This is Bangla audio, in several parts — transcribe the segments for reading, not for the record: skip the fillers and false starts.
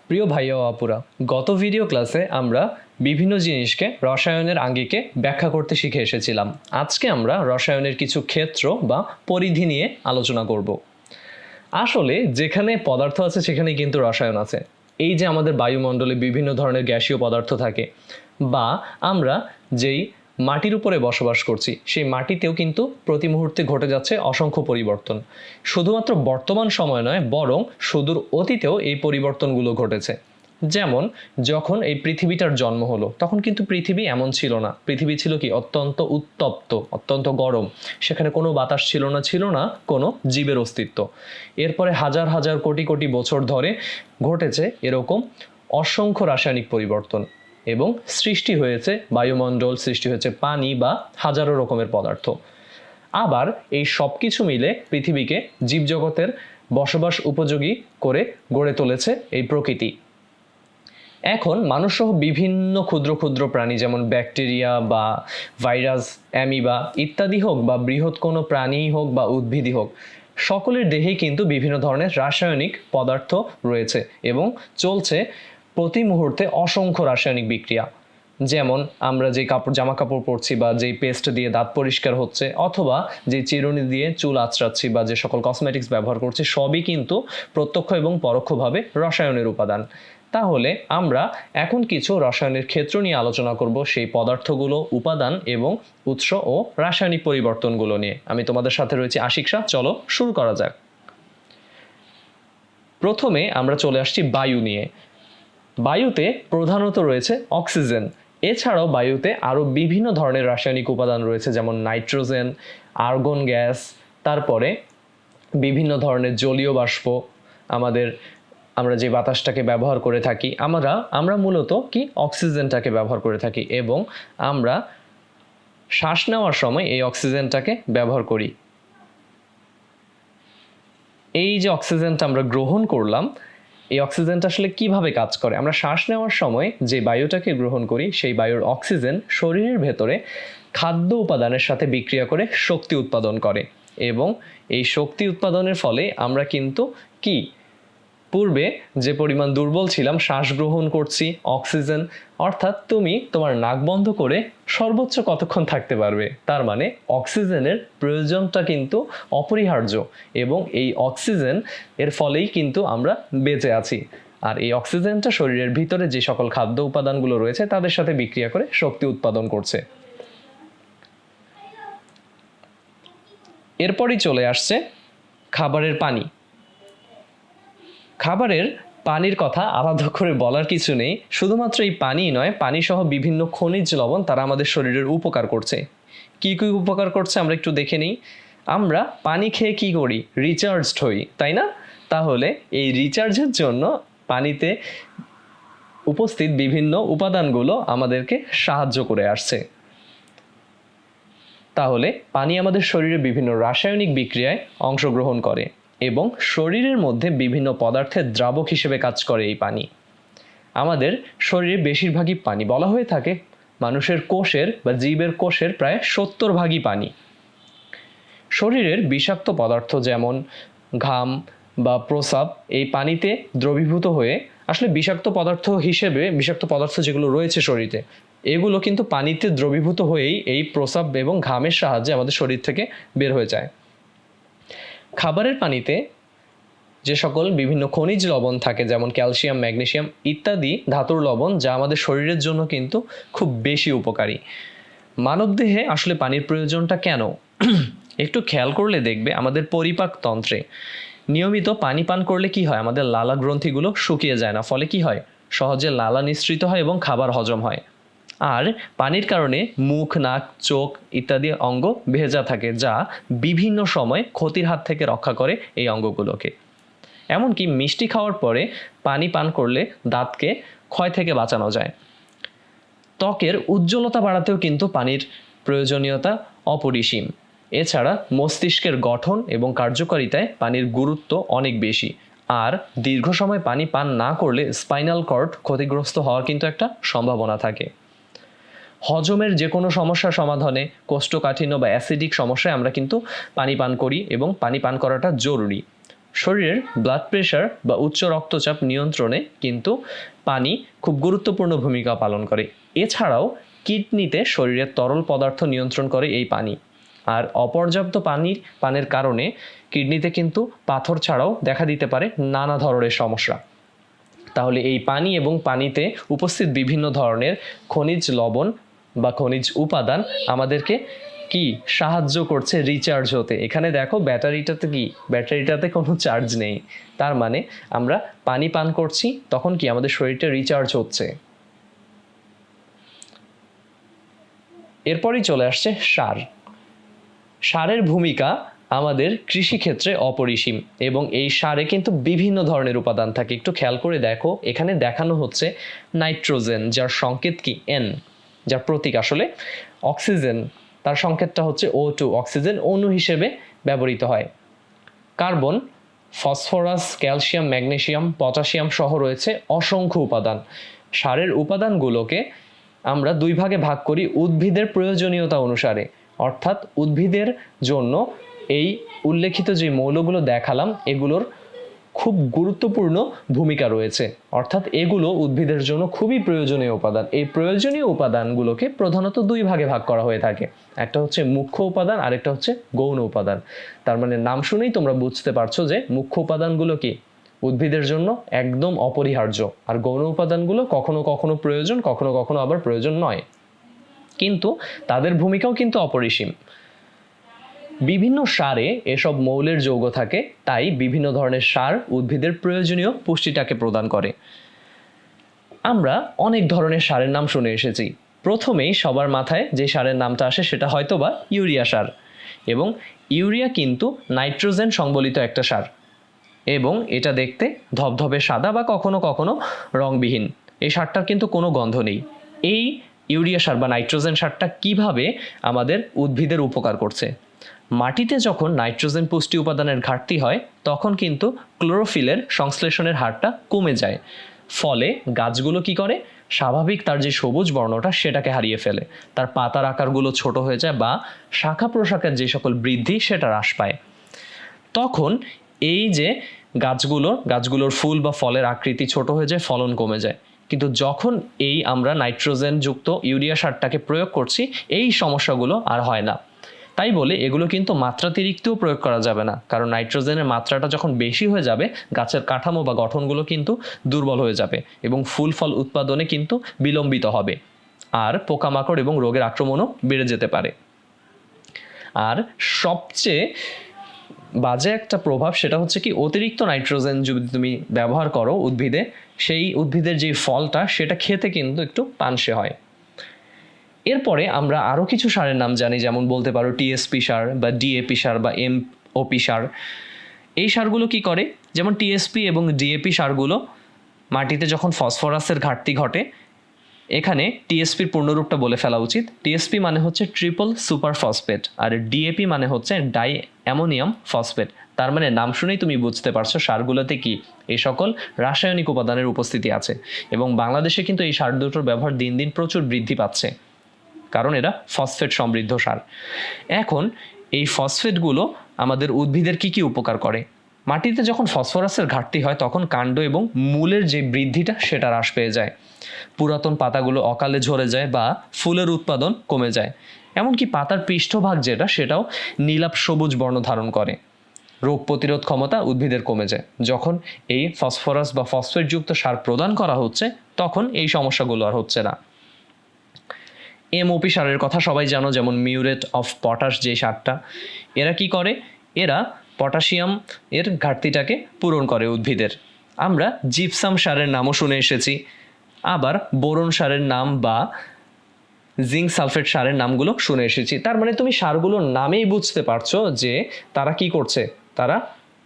প্রিয় ভাইয়া ও আপুরা, গত ভিডিও ক্লাসে আমরা বিভিন্ন জিনিসকে রসায়নের আঙ্গিকে ব্যাখ্যা করতে শিখে এসেছিলাম। আজকে আমরা রসায়নের কিছু ক্ষেত্র বা পরিধি নিয়ে আলোচনা করব। আসলে যেখানে পদার্থ আছে সেখানেই কিন্তু রসায়ন আছে। এই যে আমাদের বায়ুমণ্ডলে বিভিন্ন ধরনের গ্যাসীয় পদার্থ থাকে, বা আমরা যেই মাটির উপরে বসবাস করছি সেই মাটিতেও কিন্তু প্রতি মুহূর্তে ঘটে যাচ্ছে অসংখ্য পরিবর্তন। শুধুমাত্র বর্তমান সময় নয়, বরং সুদূর অতীতেও এই পরিবর্তনগুলো ঘটেছে। যেমন যখন এই পৃথিবীটার জন্ম হলো তখন কিন্তু পৃথিবী এমন ছিল না। পৃথিবী ছিল কি অত্যন্ত উত্তপ্ত, অত্যন্ত গরম। সেখানে কোনো বাতাস ছিল না কোনো জীবের অস্তিত্ব। এরপরে হাজার হাজার কোটি কোটি বছর ধরে ঘটেছে এরকম অসংখ্য রাসায়নিক পরিবর্তন এবং সৃষ্টি হয়েছে বায়ুমণ্ডল, সৃষ্টি হয়েছে পানি বা হাজারো রকমের পদার্থ। আবার এই সব কিছু মিলে পৃথিবীকে জীবজগতের বসবাস উপযোগী করে গড়ে তুলেছে এই প্রকৃতি। এখন মানুষসহ বিভিন্ন ক্ষুদ্র ক্ষুদ্র প্রাণী যেমন ব্যাকটেরিয়া বা ভাইরাস, অ্যামিবা ইত্যাদি হোক, বা বৃহৎ কোনো প্রাণী হোক বা উদ্ভিদই হোক, সকলের দেহেই কিন্তু বিভিন্ন ধরনের রাসায়নিক পদার্থ রয়েছে এবং চলছে প্রতি মুহূর্তে অসংখ্য রাসায়নিক বিক্রিয়া। যেমন আমরা যে জামা কাপড় পরছি, বা যেই পেস্ট দিয়ে দাঁত পরিষ্কার হচ্ছে, অথবা যে চিরুনি দিয়ে চুল আঁচড়াচ্ছি, বা যে সকল কসমেটিক্স ব্যবহার করছি, সবই কিন্তু প্রত্যক্ষ এবং পরোক্ষভাবে রসায়নের উপাদান। তাহলে আমরা এখন কিছু রসায়নের ক্ষেত্র নিয়ে আলোচনা করব, সেই পদার্থগুলো, উপাদান এবং উৎস ও রাসায়নিক পরিবর্তনগুলো নিয়ে। আমি তোমাদের সাথে রয়েছি আশিক শাহ। চলো শুরু করা যাক। প্রথমে আমরা চলে আসছি বায়ু নিয়ে। বায়ুতে প্রধানত রয়েছে অক্সিজেন। এছাড়াও বায়ুতে আরও বিভিন্ন ধরনের রাসায়নিক উপাদান রয়েছে, যেমন নাইট্রোজেন, আর্গন গ্যাস, তারপরে বিভিন্ন ধরনের জলীয় বাষ্প। আমরা যে বাতাসটাকে ব্যবহার করে থাকি, আমরা মূলত কি অক্সিজেনটাকে ব্যবহার করে থাকি, এবং আমরা শ্বাস নেওয়ার সময় এই অক্সিজেনটাকে ব্যবহার করি। এই যে অক্সিজেনটা আমরা গ্রহণ করলাম, এই অক্সিজেনটা আসলে কিভাবে কাজ করে? আমরা শ্বাস নেওয়ার সময় যে বায়ুটাকে গ্রহণ করি, সেই বায়ুর অক্সিজেন শরীরের ভেতরে খাদ্য উপাদানের সাথে বিক্রিয়া করে শক্তি উৎপাদন করে, এবং এই শক্তি উৎপাদনের ফলে আমরা কিন্তু পূর্বে যে পরিমাণ দুর্বল ছিলাম, শ্বাস গ্রহণ করছি অক্সিজেন, অর্থাৎ তুমি তোমার নাক বন্ধ করে সর্বোচ্চ কতক্ষণ থাকতে পারবে। তার মানে অক্সিজেনের প্রয়োজনটা কিন্তু অপরিহার্য, এবং এই অক্সিজেন এর ফলেই কিন্তু আমরা বেঁচে আছি। আর এই অক্সিজেনটা শরীরের ভিতরে যে সকল খাদ্য উপাদানগুলো রয়েছে তাদের সাথে বিক্রিয়া করে শক্তি উৎপাদন করছে। এরপরই চলে আসছে খাবারের পানি। খাবারের পানির কথা আলাদা করে বলার কিছু নেই। শুধুমাত্র এই পানি নয়, পানি সহ বিভিন্ন খনিজ লবণ তারা আমাদের শরীরের উপকার করছে। কি কি উপকার করছে আমরা একটু দেখে নিই। আমরা পানি খেয়ে কি করি? রিচার্জড হই, তাই না? তাহলে এই রিচার্জের জন্য পানিতে উপস্থিত বিভিন্ন উপাদানগুলো আমাদেরকে সাহায্য করে আসছে। তাহলে পানি আমাদের শরীরে বিভিন্ন রাসায়নিক বিক্রিয়ায় অংশগ্রহণ করে এবং শরীরের মধ্যে বিভিন্ন পদার্থের দ্রাবক হিসেবে কাজ করে এই পানি। আমাদের শরীরে বেশিরভাগই পানি, বলা হয়ে থাকে মানুষের কোষের বা জীবের কোষের প্রায় 70% পানি। শরীরের বিষাক্ত পদার্থ যেমন ঘাম বা প্রস্রাব এই পানিতে দ্রবীভূত হয়ে, আসলে বিষাক্ত পদার্থ যেগুলো রয়েছে শরীরে, এগুলো কিন্তু পানিতে দ্রবীভূত হয়েই এই প্রস্রাব এবং ঘামের সাহায্যে আমাদের শরীর থেকে বের হয়ে যায়। খাবারের পানিতে যে সকল বিভিন্ন খনিজ লবণ থাকে, যেমন ক্যালসিয়াম, ম্যাগনেসিয়াম ইত্যাদি ধাতুর লবণ, যা আমাদের শরীরের জন্য কিন্তু খুব বেশি উপকারী। মানবদেহে আসলে পানির প্রয়োজনটা কেন? একটু খেয়াল করলে দেখবে আমাদের পরিপাক তন্ত্রে নিয়মিত পানি পান করলে কি হয়, আমাদের লালা গ্রন্থিগুলো শুকিয়ে যায় না, ফলে কি হয়, সহজে লালা নিঃসৃত হয় এবং খাবার হজম হয়। আর পানির কারণে মুখ, নাক, চোখ ইত্যাদি অঙ্গ ভেজা থাকে, যা বিভিন্ন সময় ক্ষতির হাত থেকে রক্ষা করে এই অঙ্গগুলোকে। এমনকি মিষ্টি খাওয়ার পরে পানি পান করলে দাঁতকে ক্ষয় থেকে বাঁচানো যায়। ত্বকের উজ্জ্বলতা বাড়াতেও কিন্তু পানির প্রয়োজনীয়তা অপরিসীম। এছাড়া মস্তিষ্কের গঠন এবং কার্যকারিতায় পানির গুরুত্ব অনেক বেশি। আর দীর্ঘ সময় পানি পান না করলে স্পাইনাল কর্ড ক্ষতিগ্রস্ত হওয়ার কিন্তু একটা সম্ভাবনা থাকে। হজমের যে কোনো সমস্যা সমাধানে, কোষ্ঠকাঠিন্য বা অ্যাসিডিক সমস্যায় আমরা কিন্তু পানি পান করি, এবং পানি পান করাটা জরুরি। শরীরের ব্লাড প্রেশার বা উচ্চ রক্তচাপ নিয়ন্ত্রণে কিন্তু পানি খুব গুরুত্বপূর্ণ ভূমিকা পালন করে। এছাড়াও কিডনিতে শরীরের তরল পদার্থ নিয়ন্ত্রণ করে এই পানি। আর অপর্যাপ্ত পানের কারণে কিডনিতে কিন্তু পাথর ছাড়াও দেখা দিতে পারে নানা ধরনের সমস্যা। তাহলে এই পানি এবং পানিতে উপস্থিত বিভিন্ন ধরনের খনিজ লবণ বা খনিজ উপাদান আমাদেরকে কি সাহায্য করছে রিচার্জ হতে। এখানে দেখো ব্যাটারিটাতে কোনো চার্জ নেই, তার মানে আমরা পানি পান করছি তখন কি আমাদের শরীরটা রিচার্জ হচ্ছে। এরপরই চলে আসছে সার। সারের ভূমিকা আমাদের কৃষিক্ষেত্রে অপরিসীম এবং এই সারে কিন্তু বিভিন্ন ধরনের উপাদান থাকে। একটু খেয়াল করে দেখো, এখানে দেখানো হচ্ছে নাইট্রোজেন, যার সংকেত কি N, যার প্রতীক আসলে অক্সিজেন, তার সংকেতটা হচ্ছে O2, অক্সিজেন অণু হিসেবে ব্যবহৃত হয়। Carbon, phosphorus, calcium, magnesium, potassium সহ রয়েছে অসংখ্য উপাদান। সারের উপাদানগুলোকে আমরা দুই ভাগে ভাগ করি উদ্ভিদের প্রয়োজনীয়তা অনুসারে, অর্থাৎ উদ্ভিদের জন্য এই উল্লেখিত যে মৌলগুলো দেখালাম এগুলোর খুব গুরুত্বপূর্ণ ভূমিকা রয়েছে, অর্থাৎ এগুলো উদ্ভিদের জন্য খুবই প্রয়োজনীয় উপাদান। এই প্রয়োজনীয় উপাদানগুলোকে প্রধানত দুই ভাগে ভাগ করা হয়ে থাকে, একটা হচ্ছে মুখ্য উপাদান, আরেকটা হচ্ছে গৌণ উপাদান। তার মানে নাম শুনেই তোমরা বুঝতে পারছো যে মুখ্য উপাদানগুলো কি উদ্ভিদের জন্য একদম অপরিহার্য, আর গৌণ উপাদানগুলো কখনো কখনো প্রয়োজন, কখনো কখনো আবার প্রয়োজন নয়, কিন্তু তাদের ভূমিকাও কিন্তু অপরিসীম। বিভিন্ন সারে এসব মৌলের যৌগ থাকে, তাই বিভিন্ন ধরনের সার উদ্ভিদের প্রয়োজনীয় পুষ্টিটাকে প্রদান করে। আমরা অনেক ধরনের সারের নাম শুনে এসেছি। প্রথমেই সবার মাথায় যে সারের নামটা আসে সেটা হয়তোবা ইউরিয়া সার, এবং ইউরিয়া কিন্তু নাইট্রোজেন সংবলিত একটা সার, এবং এটা দেখতে ধবধবে সাদা বা কখনো কখনো রংবিহীন। এই সারটার কিন্তু কোনো গন্ধ নেই। এই ইউরিয়া সার বা নাইট্রোজেন সারটা কিভাবে আমাদের উদ্ভিদের উপকার করছে? মাটিতে যখন নাইট্রোজেন পুষ্টি উপাদানের ঘাটতি হয় তখন কিন্তু ক্লোরোফিলের সংশ্লেষণের হারটা কমে যায়, ফলে গাছগুলো কি করে, স্বাভাবিক তার যে সবুজ বর্ণটা সেটাকে হারিয়ে ফেলে, তার পাতার আকারগুলো ছোট হয়ে যায় বা শাখা প্রশাখার যে সকল বৃদ্ধি সেটা হ্রাস পায়। তখন এই যে গাছগুলোর ফুল বা ফলের আকৃতি ছোট হয়ে যায়, ফলন কমে যায়। কিন্তু যখন এই আমরা নাইট্রোজেন যুক্ত ইউরিয়া সারটাকে প্রয়োগ করছি এই সমস্যাগুলো আর হয় না। তাই বলে এগুলো কিন্তু মাত্রাতিরিক্তও প্রয়োগ করা যাবে না, কারণ নাইট্রোজেনের মাত্রাটা যখন বেশি হয়ে যাবে গাছের কাঠামো বা গঠনগুলো কিন্তু দুর্বল হয়ে যাবে এবং ফুল ফল উৎপাদনে কিন্তু বিলম্বিত হবে, আর পোকামাকড় এবং রোগের আক্রমণও বেড়ে যেতে পারে। আর সবচেয়ে বাজে একটা প্রভাব সেটা হচ্ছে কি, অতিরিক্ত নাইট্রোজেন যদি তুমি ব্যবহার করো উদ্ভিদে, সেই উদ্ভিদের যে ফলটা সেটা খেতে কিন্তু একটু পানসে হয়। এরপরে আমরা আরও কিছু সারের নাম জানি, যেমন বলতে পারো টিএসপি সার বা ডিএপি সার বা এমওপি সার। এই সারগুলো কি করে, যেমন টিএসপি এবং ডিএপি সারগুলো মাটিতে যখন ফসফরাসের ঘাটতি ঘটে, এখানে টিএসপির পূর্ণরূপটা বলে ফেলা উচিত। টিএসপি মানে হচ্ছে ট্রিপল সুপার ফসফেট, আর ডিএপি মানে হচ্ছে ডাই অ্যামোনিয়াম ফসফেট। তার মানে নাম শুনেই তুমি বুঝতে পারছো সারগুলোতে কি এই সকল রাসায়নিক উপাদানের উপস্থিতি আছে, এবং বাংলাদেশে কিন্তু এই সার দুটোর ব্যবহার দিন দিন প্রচুর বৃদ্ধি পাচ্ছে, কারণ এরা ফসফেট সমৃদ্ধ সার। এখন এই ফসফেটগুলো আমাদের উদ্ভিদের কি কি উপকার করে? মাটিতে যখন ফসফরাসের ঘাটতি হয় তখন কাণ্ড এবং মূলের যে বৃদ্ধিটা সেটা হ্রাস পেয়ে যায়, পুরাতন পাতাগুলো অকালে ঝরে যায় বা ফুলের উৎপাদন কমে যায়, এমনকি পাতার পৃষ্ঠভাগ যেটা সেটাও নীলাভ সবুজ বর্ণ ধারণ করে। রোগ প্রতিরোধ ক্ষমতা উদ্ভিদের কমে যায়। যখন এই ফসফরাস বা ফসফেটযুক্ত সার প্রদান করা হচ্ছে তখন এই সমস্যাগুলো আর হচ্ছে না। এমওপি সারের কথা সবাই জানো, যেমন মিউরেট অফ পটাশ যে সারটা, এরা কি করে, এরা পটাশিয়াম এর ঘাটতিটাকে পূরণ করে উদ্ভিদের। আমরা জিপসাম সারের নামও শুনে এসেছি, আবার বোরন সারের নাম বা জিঙ্ক সালফেট সারের নামগুলো শুনে এসেছি। তার মানে তুমি সারগুলোর নামেই বুঝতে পারছো যে তারা কি করছে, তারা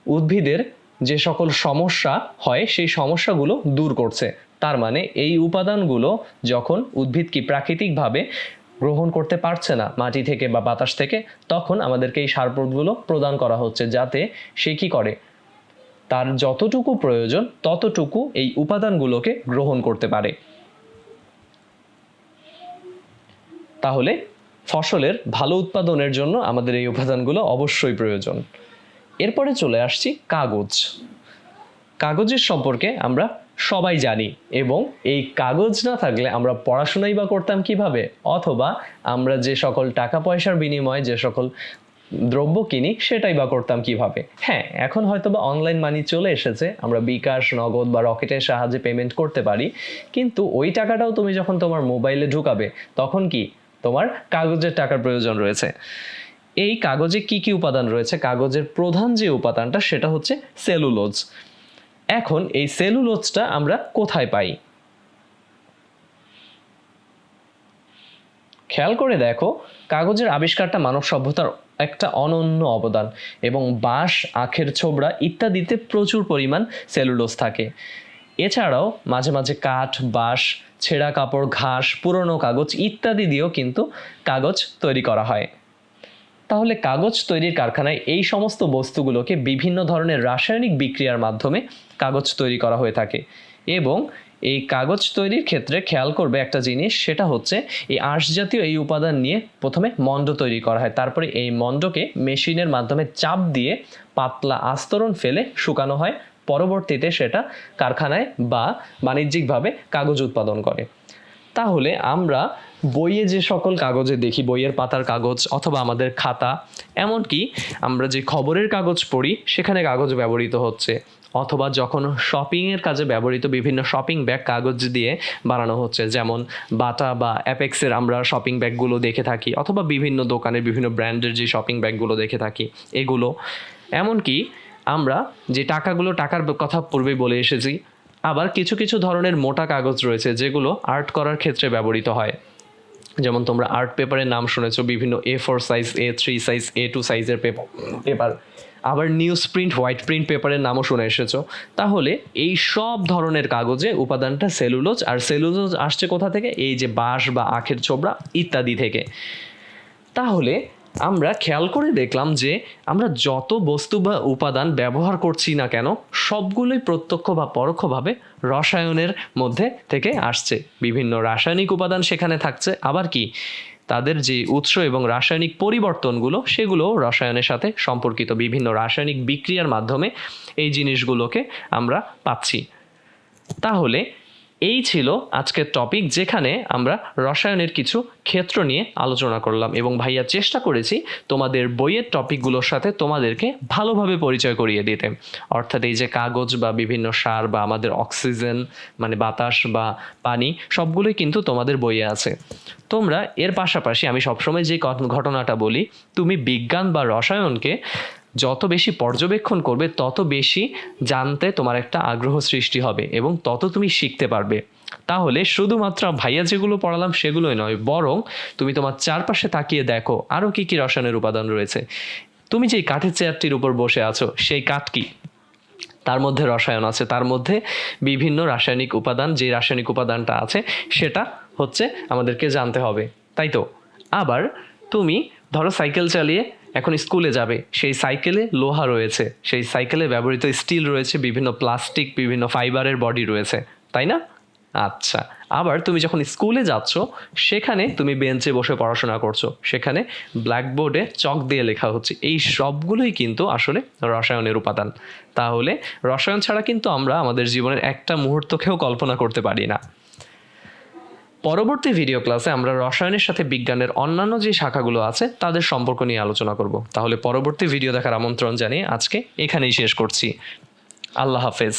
উদ্ভিদের যে সকল সমস্যা হয় সেই সমস্যাগুলো দূর করছে। তার মানে এই উপাদানগুলো যখন উদ্ভিদ কি প্রাকৃতিকভাবে গ্রহণ করতে পারছে না মাটি থেকে বা বাতাস থেকে, তখন আমাদেরকে এই সারগুলো প্রদান করা হচ্ছে, যাতে সে কি করে, তার যতটুকু প্রয়োজন ততটুকু এই উপাদানগুলোকে গ্রহণ করতে পারে। তাহলে ফসলের ভালো উৎপাদনের জন্য আমাদের এই উপাদানগুলো অবশ্যই প্রয়োজন। এরপরে চলে আসছি কাগজ। কাগজের সম্পর্কে আমরা সবাই জানি, এবং এই কাগজ না থাকলে আমরা পড়াশোনাই বা করতাম কিভাবে, অথবা আমরা যে সকল টাকা পয়সার বিনিময়ে যে সকল দ্রব্য কিনি সেটাই বা করতাম কিভাবে। হ্যাঁ, এখন হয়তো বা অনলাইন মানি চলে এসেছে, আমরা বিকাশ, নগদ বা রকেটের সাহায্যে পেমেন্ট করতে পারি, কিন্তু ওই টাকাটাও তুমি যখন তোমার মোবাইলে ঢুকাবে তখন কি তোমার কাগজের টাকার প্রয়োজন রয়েছে। এই কাগজে কি কি উপাদান রয়েছে? কাগজের প্রধান যে উপাদানটা সেটা হচ্ছে সেলুলোজ। এখন এই সেলুলোজটা আমরা কোথায় পাই? খেয়াল করে দেখো, কাগজের আবিষ্কারটা মানব সভ্যতার একটা অনন্য অবদান, এবং বাঁশ, আখের ছোবড়া ইত্যাদিতে প্রচুর পরিমাণ সেলুলোজ থাকে। এছাড়াও মাঝে মাঝে কাঠ, বাঁশ, ছেঁড়া কাপড়, ঘাস, পুরনো কাগজ ইত্যাদি দিয়েও কিন্তু কাগজ তৈরি করা হয়। তাহলে কাগজ তৈরির কারখানায় এই সমস্ত বস্তুগুলোকে বিভিন্ন ধরনের রাসায়নিক বিক্রিয়ার মাধ্যমে কাগজ তৈরি করা হয়ে থাকে। এবং এই কাগজ তৈরির ক্ষেত্রে খেয়াল করবে একটা জিনিস, সেটা হচ্ছে এই আঁশ জাতীয় এই উপাদান নিয়ে প্রথমে মণ্ড তৈরি করা হয়, তারপরে এই মণ্ডকে মেশিনের মাধ্যমে চাপ দিয়ে পাতলা আস্তরণ ফেলে শুকানো হয়, পরবর্তীতে সেটা কারখানায় বা বাণিজ্যিকভাবে কাগজ উৎপাদন করে। তাহলে আমরা বইয়ে যে সকল কাগজে দেখি, বইয়ের পাতার কাগজ অথবা আমাদের খাতা, এমনকি আমরা যে খবরের কাগজ পড়ি সেখানে কাগজ ব্যবহৃত হচ্ছে, অথবা যখন শপিংয়ের কাজে ব্যবহৃত বিভিন্ন শপিং ব্যাগ কাগজ দিয়ে বানানো হচ্ছে, যেমন বাটা বা অ্যাপেক্সের আমরা শপিং ব্যাগগুলো দেখে থাকি, অথবা বিভিন্ন দোকানের বিভিন্ন ব্র্যান্ডের যে শপিং ব্যাগগুলো দেখে থাকি এগুলো। এমনকি আমরা যে টাকার কথা পূর্বেই বলে এসেছি, আবার কিছু কিছু ধরনের মোটা কাগজ রয়েছে যেগুলো আর্ট করার ক্ষেত্রে ব্যবহৃত হয়। যেমন তোমরা আর্ট পেপারের নাম শুনেছো, বিভিন্ন A4 size, A3 size, A2 সাইজের পেপার, আবার নিউজ প্রিন্ট, হোয়াইট প্রিন্ট পেপারের নামও শুনে এসেছো। তাহলে এই সব ধরনের কাগজে উপাদানটা সেলুলোজ, আর সেলুলোজ আসছে কোথা থেকে? এই যে বাঁশ বা আখের ছোবড়া ইত্যাদি থেকে। তাহলে আমরা খেয়াল করে দেখলাম যে আমরা যত বস্তু বা উপাদান ব্যবহার করছি না কেন, সবগুলোই প্রত্যক্ষ বা পরোক্ষভাবে রসায়নের মধ্যে থেকে আসছে। বিভিন্ন রাসায়নিক উপাদান সেখানে থাকছে, আবার কি তাদের যে উৎস এবং রাসায়নিক পরিবর্তনগুলো সেগুলোও রসায়নের সাথে সম্পর্কিত। বিভিন্ন রাসায়নিক বিক্রিয়ার মাধ্যমে এই জিনিসগুলোকে আমরা পাচ্ছি। তাহলে এই ছিল আজকের টপিক, যেখানে আমরা রসায়নের কিছু ক্ষেত্র নিয়ে আলোচনা করলাম, এবং ভাইয়া চেষ্টা করেছি তোমাদের বইয়ের টপিকগুলোর সাথে তোমাদেরকে ভালোভাবে পরিচয় করিয়ে দিতে। অর্থাৎ এই যে কাগজ বা বিভিন্ন সার বা আমাদের অক্সিজেন মানে বাতাস বা পানি, সবগুলোই কিন্তু তোমাদের বইয়ে আছে। তোমরা এর পাশাপাশি আমি সবসময় যে ঘটনাটা বলি, তুমি বিজ্ঞান বা রসায়নকে যত বেশি পর্যবেক্ষণ করবে তত বেশি জানতে তোমার একটা আগ্রহ সৃষ্টি হবে, এবং তত তুমি শিখতে পারবে। তাহলে শুধুমাত্র ভাইয়া যেগুলো পড়ালাম সেগুলোই নয়, বরং তুমি তোমার চারপাশে তাকিয়ে দেখো আরও কী কী রসায়নের উপাদান রয়েছে। তুমি যেই কাঠের চেয়ারটির উপর বসে আছো, সেই কাঠ কি? তার মধ্যে রসায়ন আছে, তার মধ্যে বিভিন্ন রাসায়নিক উপাদান, যে রাসায়নিক উপাদানটা আছে সেটা হচ্ছে আমাদেরকে জানতে হবে, তাই তো? আবার তুমি ধরো সাইকেল চালিয়ে এখন স্কুলে যাবে, সেই সাইকেলে লোহা রয়েছে, সেই সাইকেলে ব্যবহৃত স্টিল রয়েছে, বিভিন্ন প্লাস্টিক, বিভিন্ন ফাইবারের বডি রয়েছে, তাই না? আচ্ছা, আবার তুমি যখন স্কুলে যাচ্ছ, সেখানে তুমি বেঞ্চে বসে পড়াশোনা করছো, সেখানে ব্ল্যাকবোর্ডে চক দিয়ে লেখা হচ্ছে, এই সবগুলোই কিন্তু আসলে রসায়নের উপাদান। তাহলে রসায়ন ছাড়া কিন্তু আমরা আমাদের জীবনের একটা মুহূর্তকেও কল্পনা করতে পারি না। পরবর্তী ভিডিও ক্লাসে আমরা রসায়নের সাথে বিজ্ঞানের অন্যান্য যে শাখাগুলো আছে তাদের সম্পর্ক নিয়ে আলোচনা করব। তাহলে পরবর্তী ভিডিও দেখার আমন্ত্রণ জানিয়ে আজকে এখানেই শেষ করছি। আল্লাহ হাফেজ।